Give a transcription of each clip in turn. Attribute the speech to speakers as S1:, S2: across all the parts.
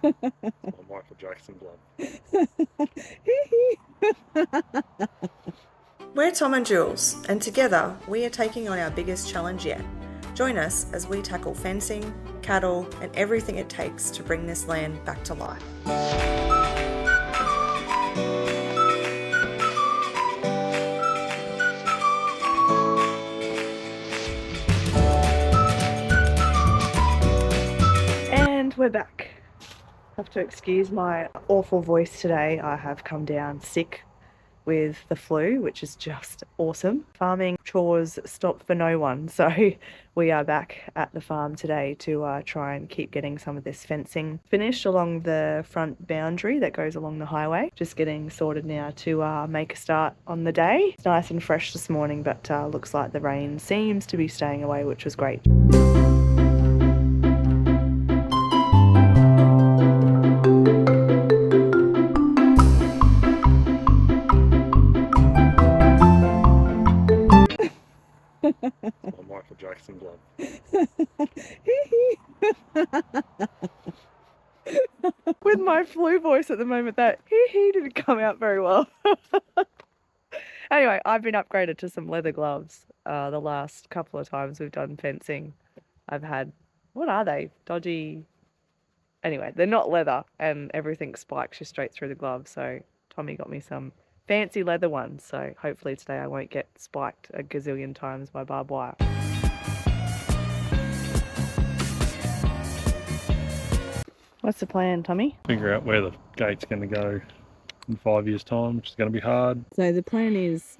S1: My Michael Jackson glove.
S2: We're Tom and Jules, and together we are taking on our biggest challenge yet. Join us as we tackle fencing, cattle, and everything it takes to bring this land back to life. And we're back. Have to excuse my awful voice today. I have come down sick with the flu, which is just awesome. Farming chores stop for no one, so we are back at the farm today to try and keep getting some of this fencing finished along the front boundary that goes along the highway. Just getting sorted now to make a start on the day. It's nice and fresh this morning, but looks like the rain seems to be staying away, which was great.
S1: My Michael Jackson glove.
S2: With my flu voice at the moment, that he didn't come out very well. Anyway, I've been upgraded to some leather gloves. The last couple of times we've done fencing, I've had, what are they? Dodgy. Anyway, they're not leather, and everything spikes you straight through the glove. So Tommy got me some fancy leather ones. So hopefully today I won't get spiked a gazillion times by barbed wire. What's the plan, Tommy?
S1: Figure out where the gate's going to go in 5 years' time, which is going to be hard.
S2: So the plan is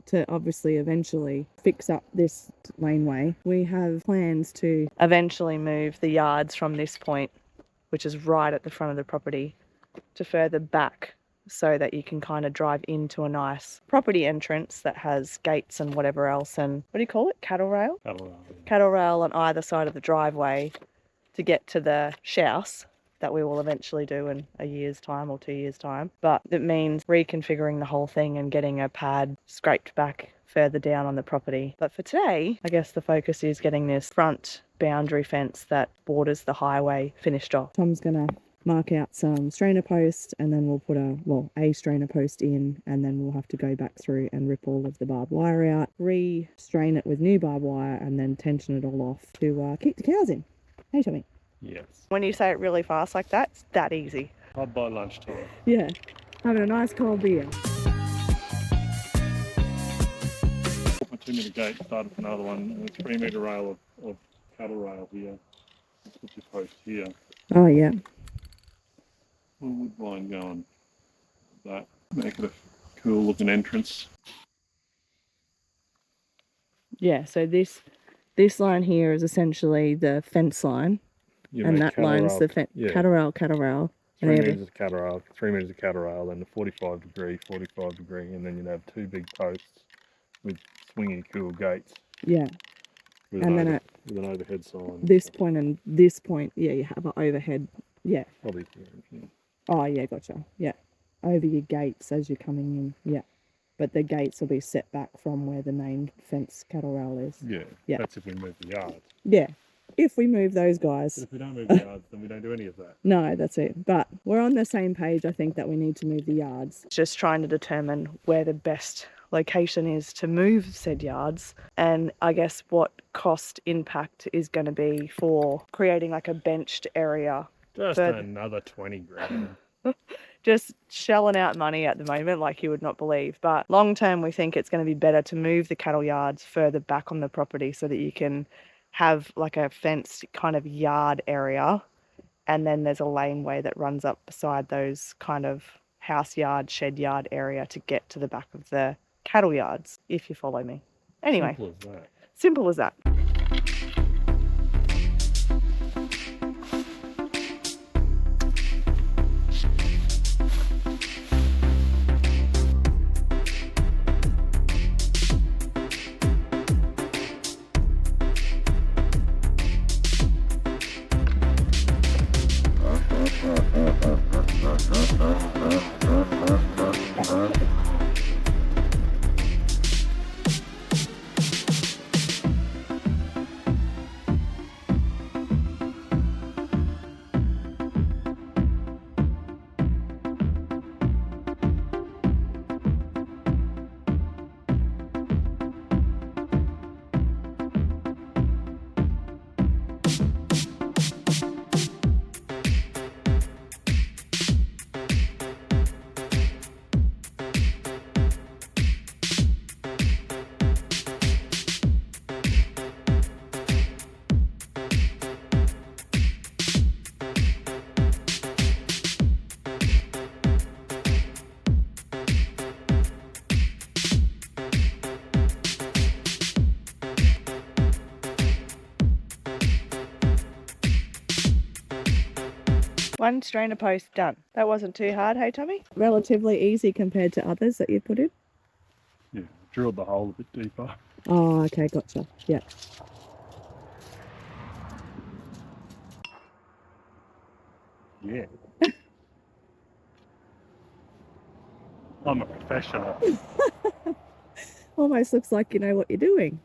S2: to obviously eventually fix up this laneway. We have plans to eventually move the yards from this point, which is right at the front of the property, to further back so that you can kind of drive into a nice property entrance that has gates and whatever else, and what do you call it? Cattle rail?
S1: Cattle rail.
S2: Cattle rail on either side of the driveway to get to the house that we will eventually do in a year's time or 2 years' time. But it means reconfiguring the whole thing and getting a pad scraped back further down on the property. But for today, I guess the focus is getting this front boundary fence that borders the highway finished off. Tom's gonna mark out some strainer posts, and then we'll put a strainer post in, and then we'll have to go back through and rip all of the barbed wire out, re-strain it with new barbed wire, and then tension it all off to keep the cows in. Hey, Tommy.
S1: Yes.
S2: When you say it really fast like that, it's that easy.
S1: I'll buy lunchtime.
S2: Yeah, having a nice cold beer.
S1: My 2 metre gate started another one, and a 3 metre rail of cattle rail here. Put your post here.
S2: Oh, yeah.
S1: I wouldn't mind going that. Make it a cool looking entrance.
S2: Yeah, so this line here is essentially the fence line, and that line's the cattle rail.
S1: 3 metres of cattle rail, 3 metres of cattle rail, then the 45 degree, and then you'd have 2 big posts with swinging cool gates.
S2: Yeah.
S1: With
S2: and
S1: an
S2: then
S1: with an overhead sign.
S2: This point and this point, yeah, you have an overhead. Yeah.
S1: Probably here.
S2: Oh, yeah, gotcha. Yeah. Over your gates as you're coming in. Yeah. But the gates will be set back from where the main fence cattle rail is.
S1: Yeah.
S2: Yeah.
S1: That's if we move the yards.
S2: Yeah. If we move those guys.
S1: But if we don't move the yards, then we don't do any of that.
S2: No, that's it. But we're on the same page, I think, that we need to move the yards. Just trying to determine where the best location is to move said yards, and I guess what cost impact is going to be for creating like a benched area.
S1: Just another 20 grand.
S2: Just shelling out money at the moment like you would not believe. But long term, we think it's going to be better to move the cattle yards further back on the property so that you can have like a fenced kind of yard area, and then there's a laneway that runs up beside those kind of house yard, shed yard area to get to the back of the cattle yards, if you follow me. Anyway,
S1: Simple as that.
S2: Simple as that. One strainer post done. That wasn't too hard, hey Tommy? Relatively easy compared to others that you've put in?
S1: Yeah, drilled the hole a bit deeper.
S2: Oh, okay, gotcha. Yeah.
S1: Yeah. I'm a professional.
S2: Almost looks like you know what you're doing.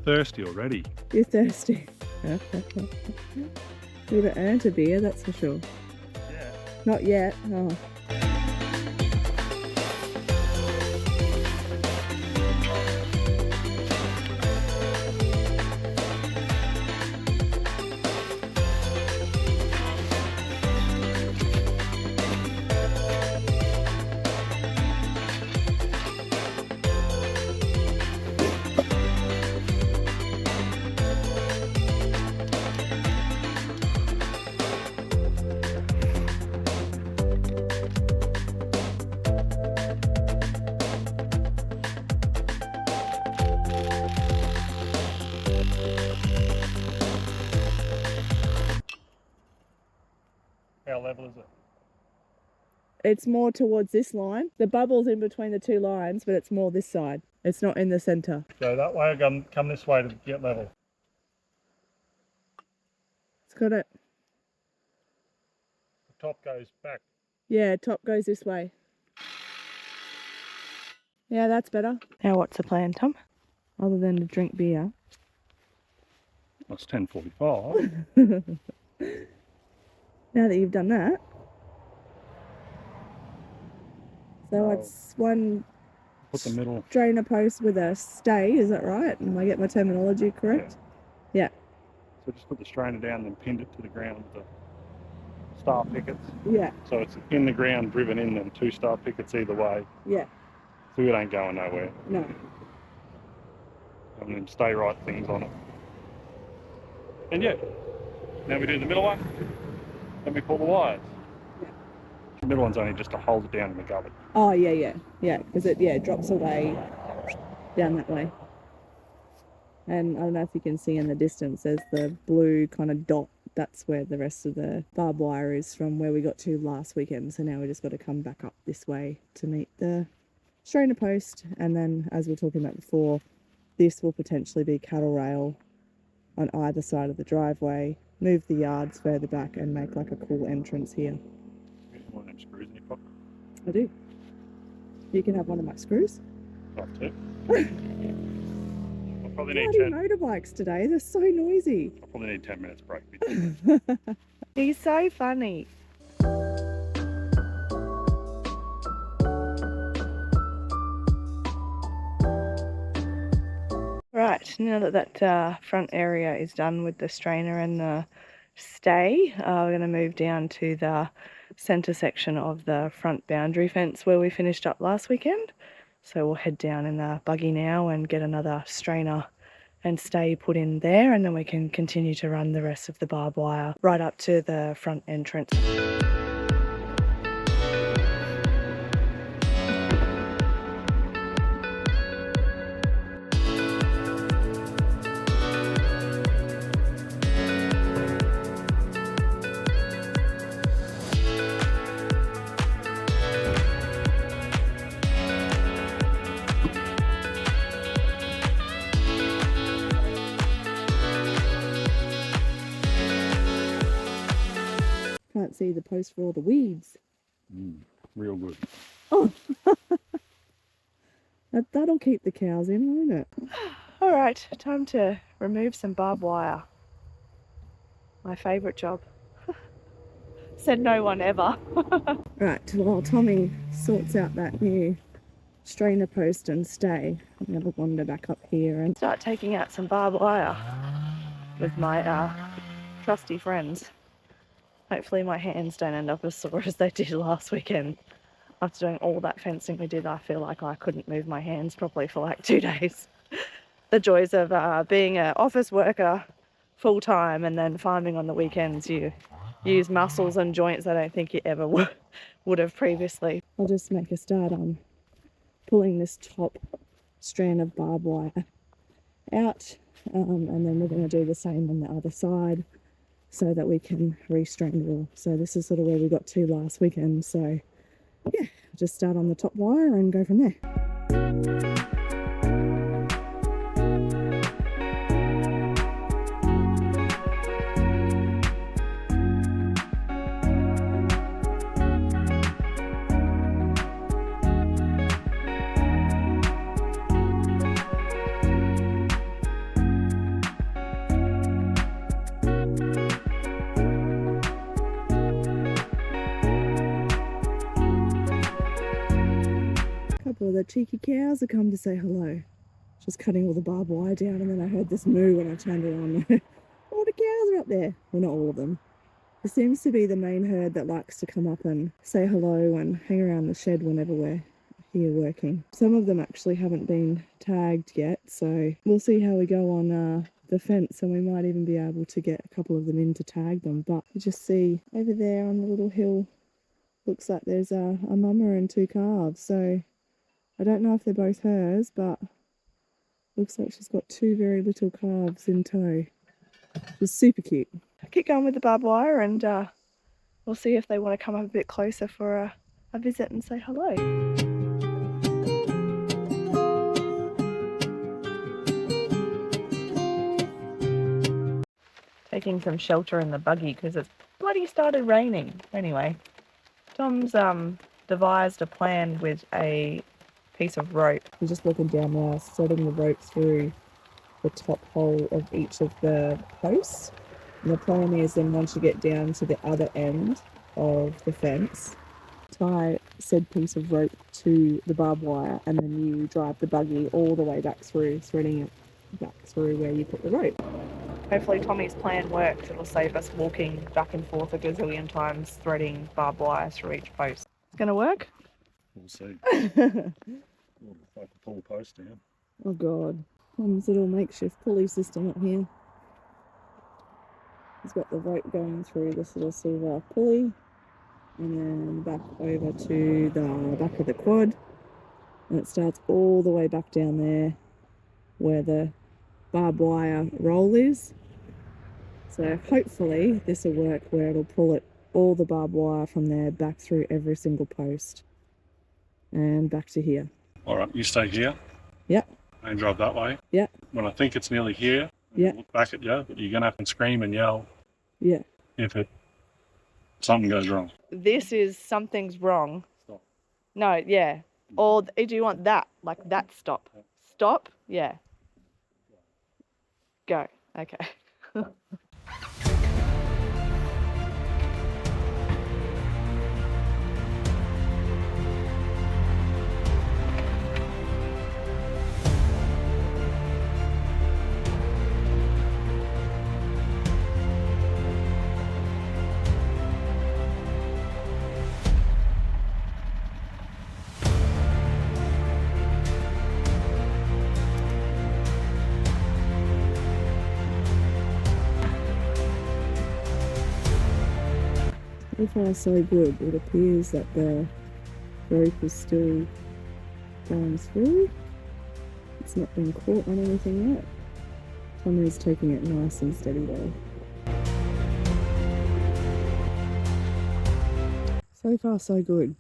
S1: Thirsty already.
S2: You're thirsty. You've earned a beer, that's for sure.
S1: Yeah.
S2: Not yet. Oh.
S1: How level is it?
S2: It's more towards this line. The bubble's in between the two lines, but it's more this side. It's not in the centre.
S1: Go that way or come this way to get level?
S2: It's got it.
S1: The top goes back.
S2: Yeah, top goes this way. Yeah, that's better. Now what's the plan, Tom? Other than to drink beer.
S1: That's 10:45.
S2: Now that you've done that. So it's one
S1: Put the middle.
S2: strainer post with a stay, is that right? Am I get my terminology correct? Yeah.
S1: So just put the strainer down and pinned it to the ground with the star pickets.
S2: Yeah.
S1: So it's in the ground, driven in them, 2 star pickets either way.
S2: Yeah.
S1: So it ain't going nowhere.
S2: No.
S1: And then stay right things on it. And yeah, now we do the middle one, then we pull the wires.
S2: Yeah.
S1: The middle one's only just to hold it down in the gullet.
S2: Oh yeah, because it drops away down that way. And I don't know if you can see in the distance, there's the blue kind of dot. That's where the rest of the barbed wire is from where we got to last weekend. So now we just got to come back up this way to meet the strainer post. And then, as we were talking about before, this will potentially be cattle rail on either side of the driveway, move the yards further back and make like a cool entrance here.
S1: You want them screws in your pocket?
S2: I do. You can have one of my screws.
S1: Love to. I'll probably need
S2: Bloody
S1: 10.
S2: motorbikes today, they're so noisy.
S1: I'll probably need 10 minutes break.
S2: He's so funny. Right, now that front area is done with the strainer and the stay, we're going to move down to the centre section of the front boundary fence where we finished up last weekend. So we'll head down in the buggy now and get another strainer and stay put in there, and then we can continue to run the rest of the barbed wire right up to the front entrance. Can't see the post for all the weeds.
S1: Real good.
S2: Oh, that'll keep the cows in, won't it? All right, time to remove some barbed wire. My favourite job. Said no one ever. Right, while Tommy sorts out that new strainer post and stay, I'm going to wander back up here and start taking out some barbed wire with my trusty friends. Hopefully my hands don't end up as sore as they did last weekend. After doing all that fencing we did, I feel like I couldn't move my hands properly for like 2 days. The joys of being an office worker full-time and then farming on the weekends. You use muscles and joints I don't think you ever would have previously. I'll just make a start on pulling this top strand of barbed wire out, and then we're going to do the same on the other side, so that we can restrain it all. So this is sort of where we got to last weekend. So yeah, just start on the top wire and go from there. Couple of the cheeky cows have come to say hello. Just cutting all the barbed wire down, and then I heard this moo when I turned around. All the cows are up there. Well, not all of them. There seems to be the main herd that likes to come up and say hello and hang around the shed whenever we're here working. Some of them actually haven't been tagged yet, so we'll see how we go on the fence, and we might even be able to get a couple of them in to tag them. But you just see over there on the little hill, looks like there's a mama and 2 calves. So I don't know if they're both hers, but looks like she's got 2 very little calves in tow. It's super cute. Keep going with the barbed wire, and we'll see if they want to come up a bit closer for a visit and say hello. Taking some shelter in the buggy because it's bloody started raining. Anyway, Tom's devised a plan with a piece of rope. We're just looking down there, setting the rope through the top hole of each of the posts. And the plan is then once you get down to the other end of the fence, tie said piece of rope to the barbed wire, and then you drive the buggy all the way back through, threading it back through where you put the rope. Hopefully Tommy's plan works. It'll save us walking back and forth a gazillion times, threading barbed wire through each post. It's gonna work?
S1: We'll see. If I can pull the post down.
S2: Oh god. Tom's little makeshift pulley system up here. He's got the rope going through this little silver pulley, and then back over to the back of the quad, and it starts all the way back down there where the barbed wire roll is. So hopefully this will work, where it'll pull it all the barbed wire from there back through every single post and back to here.
S1: Alright, you stay here.
S2: Yep.
S1: And drive that way.
S2: Yep.
S1: When I think it's nearly here,
S2: yep,
S1: look back at you, but you're going to have to scream and yell.
S2: Yeah.
S1: If something goes wrong.
S2: This is something's wrong.
S1: Stop.
S2: No, yeah. Or do you want that? Like that stop. Stop? Yeah. Go. Okay. So far so good. It appears that the rope is still going through. It's not been caught on anything yet. Tommy is taking it nice and steady though. So far so good.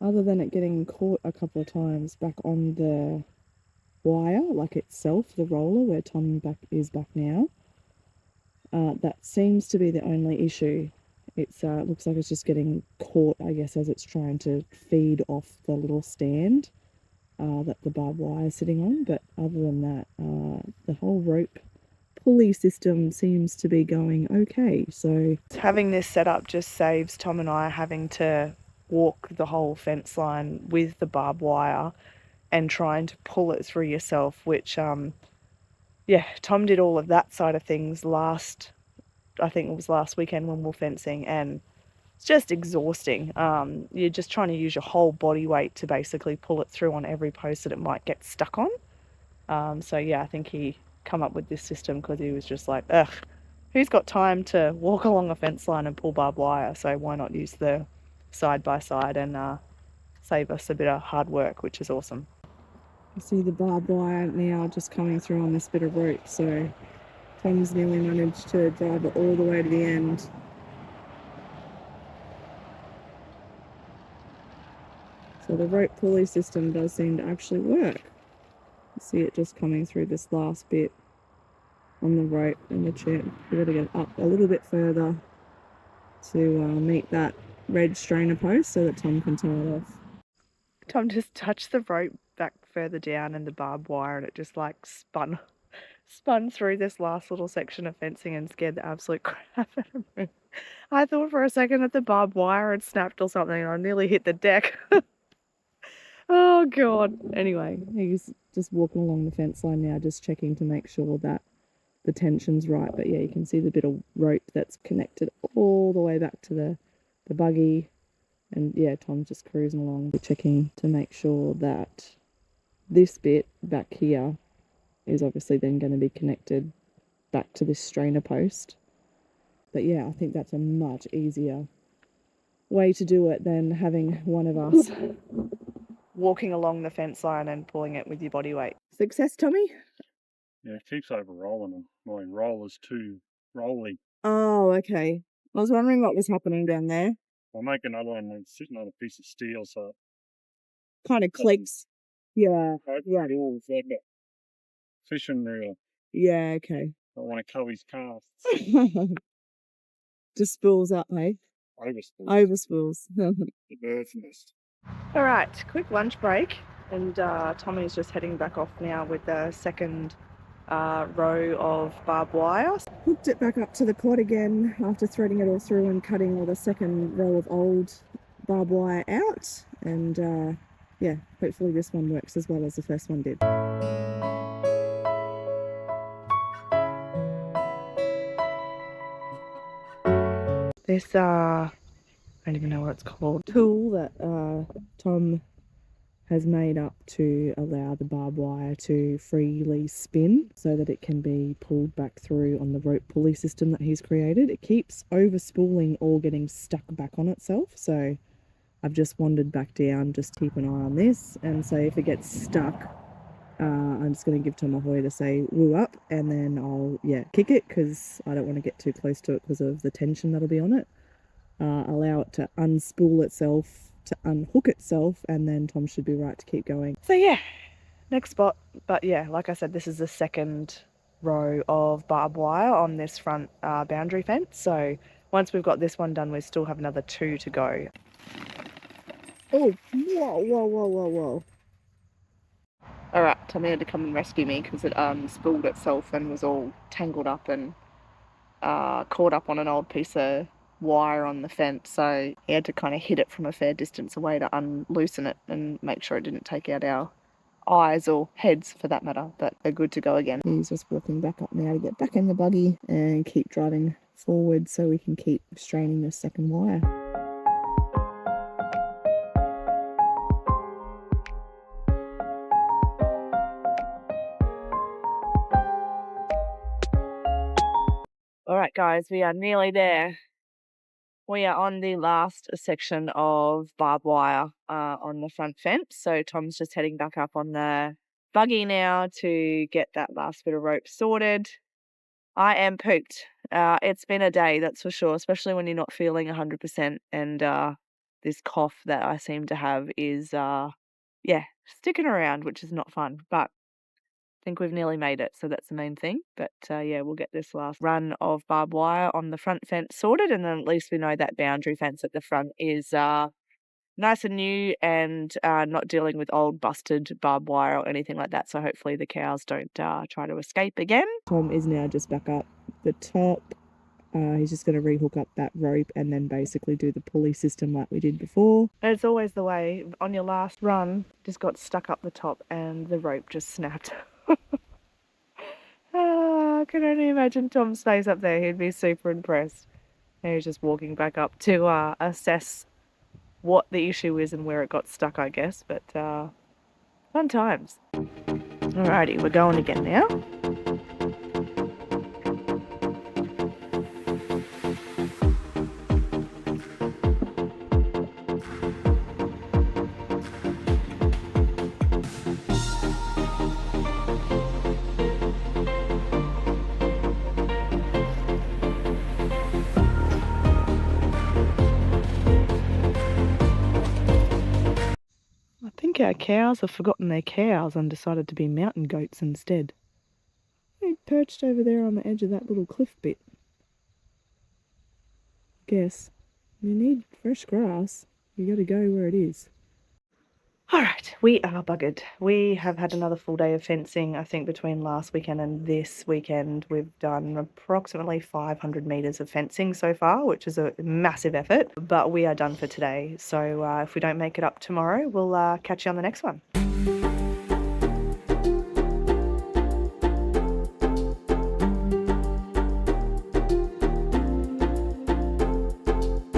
S2: Other than it getting caught a couple of times back on the wire, like itself, the roller where Tom is back now. That seems to be the only issue. It's looks like it's just getting caught, I guess, as it's trying to feed off the little stand that the barbed wire is sitting on. But other than that, the whole rope pulley system seems to be going okay. So having this set up just saves Tom and I having to walk the whole fence line with the barbed wire and trying to pull it through yourself, which yeah, Tom did all of that side of things I think it was last weekend when we were fencing, and it's just exhausting. You're just trying to use your whole body weight to basically pull it through on every post that it might get stuck on. So yeah, I think he come up with this system because he was just like, ugh, who's got time to walk along a fence line and pull barbed wire? So why not use the side by side and save us a bit of hard work, which is awesome. You see the barbed wire now just coming through on this bit of rope, so Tom's nearly managed to drive it all the way to the end. So the rope pulley system does seem to actually work. You see it just coming through this last bit on the rope and the chain. We've got to get up a little bit further to meet that red strainer post so that Tom can tie it off. Tom just touched the rope back further down and the barbed wire, and it just like spun through this last little section of fencing and scared the absolute crap out of me. I thought for a second that the barbed wire had snapped or something, and I nearly hit the deck. Oh god. Anyway, he's just walking along the fence line now, just checking to make sure that the tension's right. But yeah, you can see the bit of rope that's connected all the way back to the buggy. And yeah, Tom's just cruising along, checking to make sure that this bit back here is obviously then going to be connected back to this strainer post. But yeah, I think that's a much easier way to do it than having one of us walking along the fence line and pulling it with your body weight. Success, Tommy?
S1: Yeah, it keeps over rolling and my roller's too rolly.
S2: Oh, okay. I was wondering what was happening down there.
S1: I'll make another one and it's sitting on a piece of steel, so
S2: Kind of clicks. Yeah.
S1: yeah. All like a fishing reel.
S2: Yeah, okay.
S1: I want to cover his casts.
S2: Just spools up, hey?
S1: Overspools.
S2: Overspools.
S1: The bird's nest.
S2: All right, quick lunch break, and Tommy's just heading back off now with the second row of barbed wire. Hooked it back up to the quad again after threading it all through and cutting all the second row of old barbed wire out, and yeah, hopefully this one works as well as the first one did. This I don't even know what it's called, tool that Tom has made up to allow the barbed wire to freely spin so that it can be pulled back through on the rope pulley system that he's created. It keeps overspooling or getting stuck back on itself, so I've just wandered back down just to keep an eye on this, and so if it gets stuck, I'm just going to give Tom a hoy to say woo up, and then I'll kick it because I don't want to get too close to it because of the tension that'll be on it. Allow it to unspool itself, to unhook itself, and then Tom should be right to keep going. So yeah, next spot. But yeah, like I said, this is the second row of barbed wire on this front boundary fence. So once we've got this one done, we still have another 2 to go. Oh, whoa, whoa, whoa, whoa, whoa. All right, Tommy had to come and rescue me because it unspooled itself and was all tangled up and caught up on an old piece of wire on the fence, so he had to kind of hit it from a fair distance away to unloosen it and make sure it didn't take out our eyes or heads for that matter, but they're good to go again. He's just walking back up now to get back in the buggy and keep driving forward so we can keep straining this second wire. All right guys, we are nearly there. We are on the last section of barbed wire on the front fence. So Tom's just heading back up on the buggy now to get that last bit of rope sorted. I am pooped. It's been a day, that's for sure, especially when you're not feeling 100%. And this cough that I seem to have is, sticking around, which is not fun. But think we've nearly made it, so that's the main thing. But we'll get this last run of barbed wire on the front fence sorted, and then at least we know that boundary fence at the front is nice and new and not dealing with old busted barbed wire or anything like that. So hopefully the cows don't try to escape again. Tom is now just back up the top. He's just going to rehook up that rope and then basically do the pulley system like we did before. It's always the way. On your last run, just got stuck up the top and the rope just snapped. I can only imagine Tom's face up there. He'd be super impressed. And he's just walking back up to assess what the issue is and where it got stuck, I guess. But fun times. Alrighty, we're going again now. I think our cows have forgotten their cows and decided to be mountain goats instead. They perched over there on the edge of that little cliff bit. Guess you need fresh grass. You got to go where it is. Alright, we are buggered. We have had another full day of fencing. I think between last weekend and this weekend we've done approximately 500 metres of fencing so far, which is a massive effort, but we are done for today. So if we don't make it up tomorrow, we'll catch you on the next one.